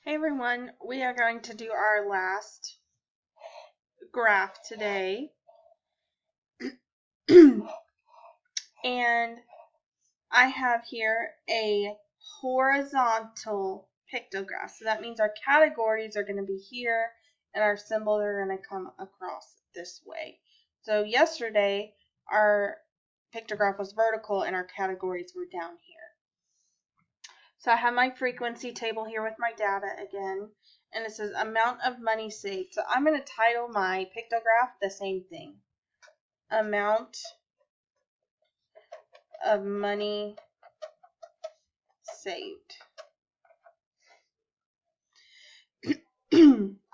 Hey everyone, we are going to do our last graph today. And I have here a horizontal pictograph. So that means our categories are going to be here and our symbols are going to come across this way. So yesterday our pictograph was vertical and our categories were down here. So I have my frequency table here with my data again, and it says amount of money saved. So I'm going to title my pictograph the same thing. Amount of money saved.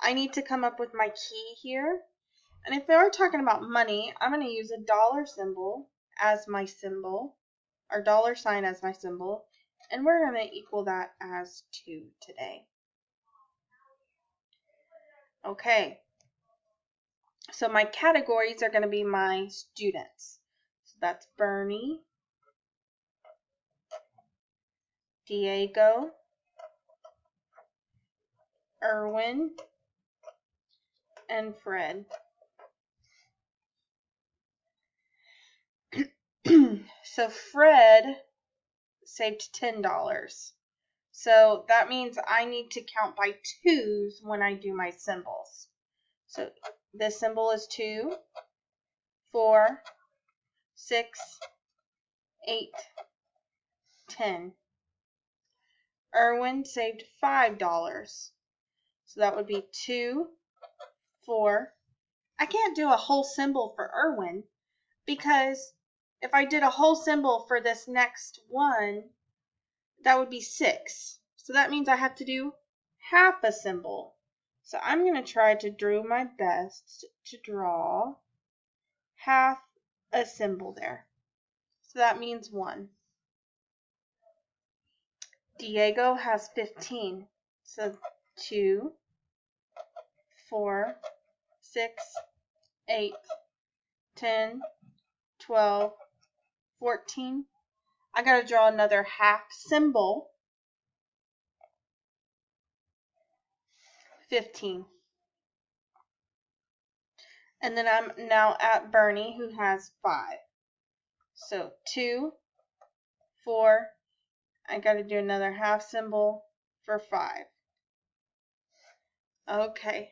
I need to come up with my key here. And if we're talking about money, I'm going to use a dollar symbol as my symbol, or dollar sign as my symbol, and we're going to equal that as 2 today. Okay. So my categories are going to be my students. So that's Bernie, Diego, Erwin, and Fred. So Fred saved $10. So that means I need to count by 2s when I do my symbols. So this symbol is 2, 4, 6, 8, 10. Erwin saved $5. So that would be 2, 4. I can't do a whole symbol for Erwin because if I did a whole symbol for this next one, that would be 6. So that means I have to do half a symbol. So I'm going to try to do my best to draw half a symbol there. So that means 1. Diego has 15. So 2, 4, 6, 8, 10, 12, 14. I got to draw another half symbol. 15. And then I'm now at Bernie, who has 5. So 2, 4, I got to do another half symbol for 5. Okay,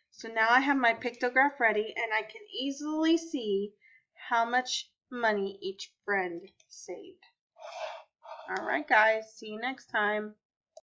so now I have my pictograph ready and I can easily see how much money each friend saved. Alright guys, see you next time.